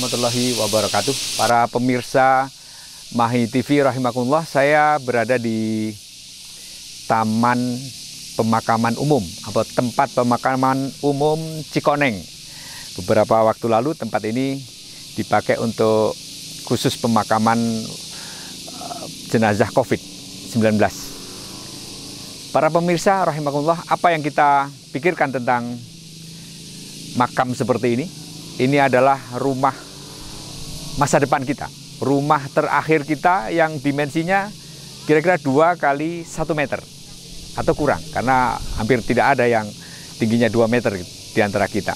warahmatullahi wabarakatuh. Para pemirsa Mahi TV rahimakumullah, saya berada di Taman Pemakaman Umum atau tempat pemakaman umum Cikoneng. Beberapa waktu lalu tempat ini dipakai untuk khusus pemakaman jenazah COVID-19. Para pemirsa rahimakumullah, apa yang kita pikirkan tentang makam seperti ini? Ini adalah rumah masa depan kita, rumah terakhir kita yang dimensinya kira-kira 2 kali 1 meter atau kurang, karena hampir tidak ada yang tingginya 2 meter di antara kita.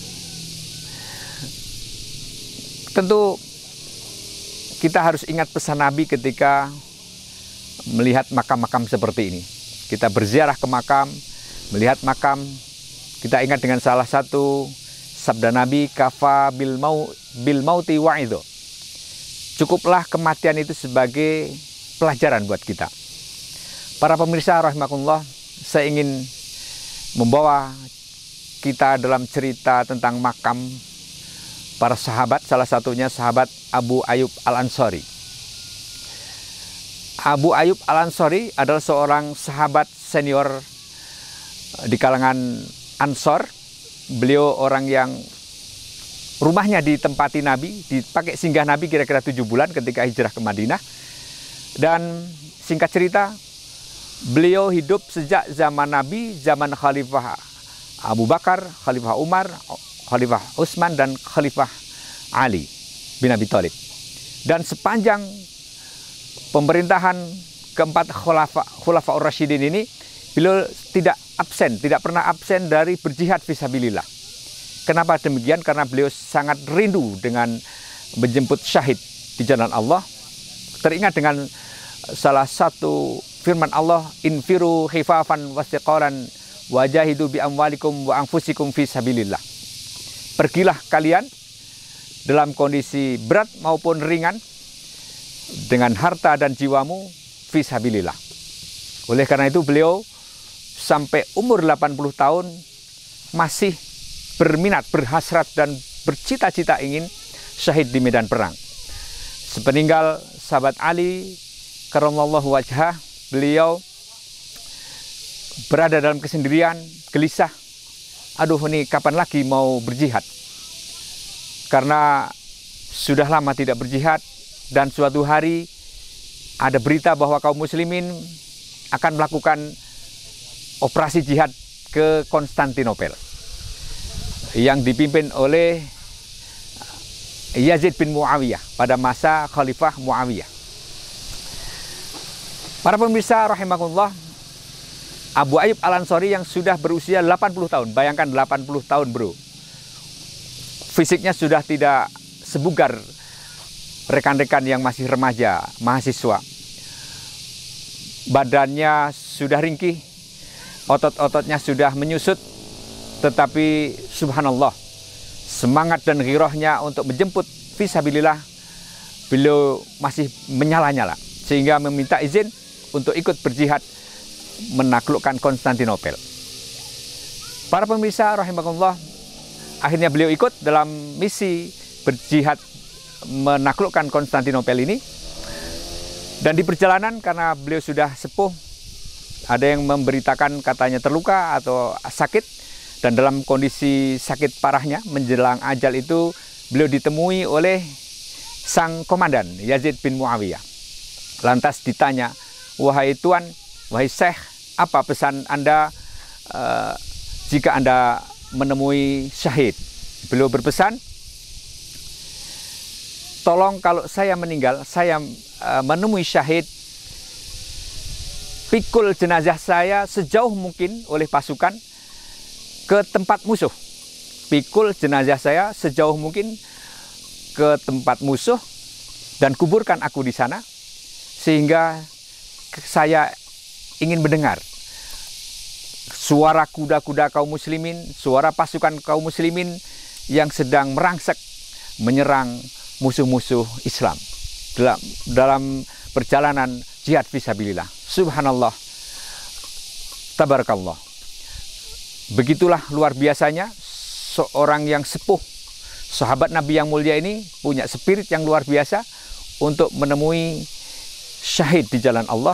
Tentu kita harus ingat pesan Nabi ketika melihat makam-makam seperti ini. Kita berziarah ke makam, melihat makam, kita ingat dengan salah satu sabda Nabi, kafa bil mauti wa'idho. Cukuplah kematian itu sebagai pelajaran buat kita. Para pemirsa rahimakumullah, saya ingin membawa kita dalam cerita tentang makam para sahabat, salah satunya sahabat Abu Ayyub Al-Ansari. Abu Ayyub Al-Ansari adalah seorang sahabat senior di kalangan Ansor. Beliau orang yang rumahnya ditempati Nabi, dipakai singgah Nabi kira-kira 7 bulan ketika hijrah ke Madinah. Dan singkat cerita, beliau hidup sejak zaman Nabi, zaman Khalifah Abu Bakar, Khalifah Umar, Khalifah Utsman, dan Khalifah Ali bin Abi Thalib. Dan sepanjang pemerintahan keempat Khulafaur Rasyidin ini, beliau tidak pernah absen dari berjihad fisabilillah. Kenapa demikian? Karena beliau sangat rindu dengan menjemput syahid di jalan Allah. Teringat dengan salah satu firman Allah, infiru khifafan wastiqaran wajahidu bi amwalikum wa anfusikum fisabilillah. Pergilah kalian dalam kondisi berat maupun ringan dengan harta dan jiwamu fisabilillah. Oleh karena itu beliau sampai umur 80 tahun masih berminat, berhasrat, dan bercita-cita ingin syahid di medan perang. Sepeninggal sahabat Ali karramallahu wajhah, beliau berada dalam kesendirian, gelisah. Aduh, ini kapan lagi mau berjihad? Karena sudah lama tidak berjihad, dan suatu hari ada berita bahwa kaum muslimin akan melakukan operasi jihad ke Konstantinopel yang dipimpin oleh Yazid bin Muawiyah pada masa Khalifah Muawiyah. Para pemirsa rahimakumullah, Abu Ayyub Al-Ansari yang sudah berusia 80 tahun, bayangkan 80 tahun bro, fisiknya sudah tidak sebugar rekan-rekan yang masih remaja, mahasiswa. Badannya sudah ringkih, otot-ototnya sudah menyusut, tetapi subhanallah, semangat dan ghirahnya untuk menjemput fisabilillah beliau masih menyala-nyala, sehingga meminta izin untuk ikut berjihad menaklukkan Konstantinopel. Para pemirsa rahimakumullah, akhirnya beliau ikut dalam misi berjihad menaklukkan Konstantinopel ini. Dan di perjalanan, karena beliau sudah sepuh, ada yang memberitakan katanya terluka atau sakit, dan dalam kondisi sakit parahnya menjelang ajal itu beliau ditemui oleh sang komandan Yazid bin Muawiyah. Lantas ditanya, wahai tuan, wahai syekh, apa pesan Anda jika Anda menemui syahid? Beliau berpesan, tolong kalau saya meninggal, saya menemui syahid, pikul jenazah saya sejauh mungkin oleh pasukan ke tempat musuh. Pikul jenazah saya sejauh mungkin ke tempat musuh dan kuburkan aku di sana, sehingga saya ingin mendengar suara kuda-kuda kaum muslimin, suara pasukan kaum muslimin yang sedang merangsek menyerang musuh-musuh Islam dalam perjalanan jihad fisabilillah. Subhanallah, tabarakallah. Begitulah luar biasanya seorang yang sepuh, sahabat Nabi yang mulia ini punya spirit yang luar biasa untuk menemui syahid di jalan Allah.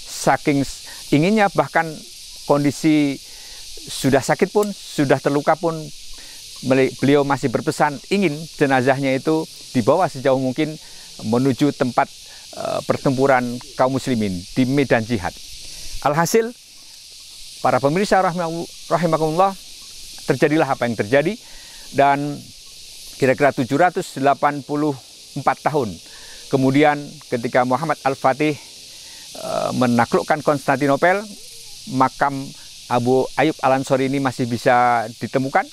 Saking inginnya, bahkan kondisi sudah sakit pun, sudah terluka pun, beliau masih berpesan ingin jenazahnya itu dibawa sejauh mungkin menuju tempat pertempuran kaum muslimin di medan jihad. Alhasil, para pemirsa rahimakumullah, terjadilah apa yang terjadi, dan kira-kira 784 tahun kemudian ketika Muhammad Al-Fatih menaklukkan Konstantinopel, makam Abu Ayyub Al-Ansori ini masih bisa ditemukan,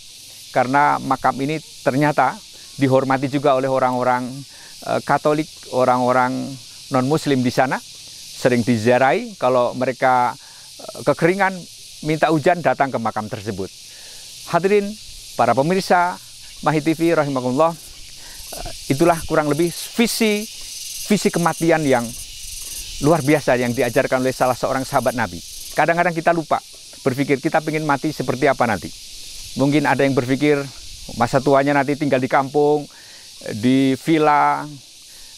karena makam ini ternyata dihormati juga oleh orang-orang Katolik, orang-orang non-Muslim di sana. Sering diziarahi, kalau mereka kekeringan, minta hujan, datang ke makam tersebut. Hadirin, para pemirsa Mahi TV rahimakumullah, itulah kurang lebih visi kematian yang luar biasa yang diajarkan oleh salah seorang sahabat Nabi. Kadang-kadang kita lupa berpikir kita ingin mati seperti apa nanti. Mungkin ada yang berpikir masa tuanya nanti tinggal di kampung, di villa,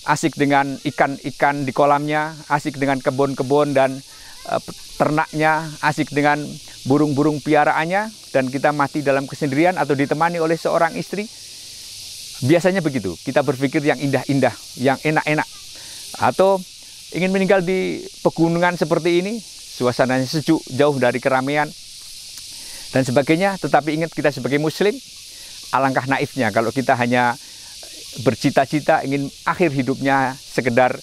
asik dengan ikan-ikan di kolamnya, asik dengan kebun-kebun dan ternaknya, asik dengan burung-burung piaraannya, dan kita mati dalam kesendirian atau ditemani oleh seorang istri. Biasanya begitu, kita berpikir yang indah-indah, yang enak-enak. Atau ingin meninggal di pegunungan seperti ini, suasananya sejuk, jauh dari keramaian, dan sebagainya. Tetapi ingat, kita sebagai muslim, alangkah naifnya kalau kita hanya bercita-cita ingin akhir hidupnya sekedar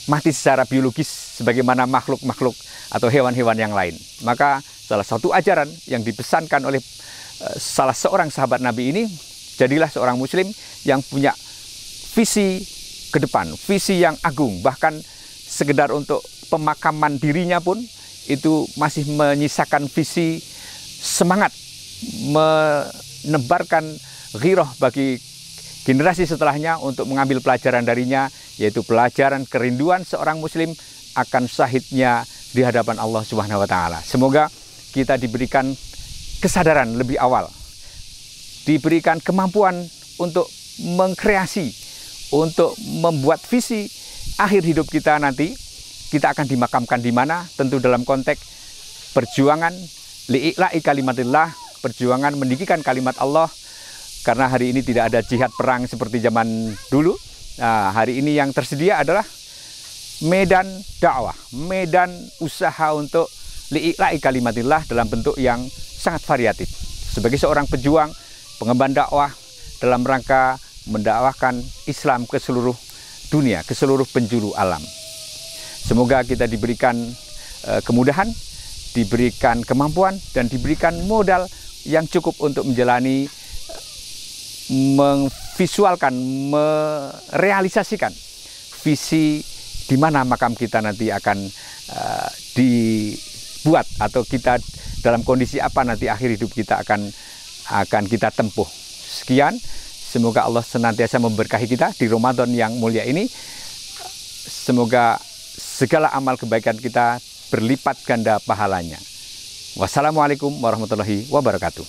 mati secara biologis sebagaimana makhluk-makhluk atau hewan-hewan yang lain. Maka salah satu ajaran yang dipesankan oleh salah seorang sahabat Nabi ini, jadilah seorang muslim yang punya visi ke depan, visi yang agung. Bahkan sekedar untuk pemakaman dirinya pun itu masih menyisakan visi semangat, menebarkan ghirah bagi generasi setelahnya untuk mengambil pelajaran darinya, yaitu pelajaran kerinduan seorang muslim akan syahidnya di hadapan Allah Subhanahu wa taala. Semoga kita diberikan kesadaran lebih awal, diberikan kemampuan untuk mengkreasi, untuk membuat visi akhir hidup kita nanti. Kita akan dimakamkan di mana? Tentu dalam konteks perjuangan li'ila'i kalimatillah, perjuangan meninggikan kalimat Allah. Karena hari ini tidak ada jihad perang seperti zaman dulu. Nah, hari ini yang tersedia adalah medan dakwah, medan usaha untuk li'ila'i kalimatillah dalam bentuk yang sangat variatif. Sebagai seorang pejuang, pengemban dakwah dalam rangka mendakwahkan Islam ke seluruh dunia, ke seluruh penjuru alam. Semoga kita diberikan kemudahan, diberikan kemampuan, dan diberikan modal yang cukup untuk menjalani, memvisualkan, merealisasikan visi di mana makam kita nanti akan dibuat, atau kita dalam kondisi apa nanti akhir hidup kita akan kita tempuh. Sekian, semoga Allah senantiasa memberkahi kita di Ramadan yang mulia ini. Semoga segala amal kebaikan kita berlipat ganda pahalanya. Wassalamualaikum warahmatullahi wabarakatuh.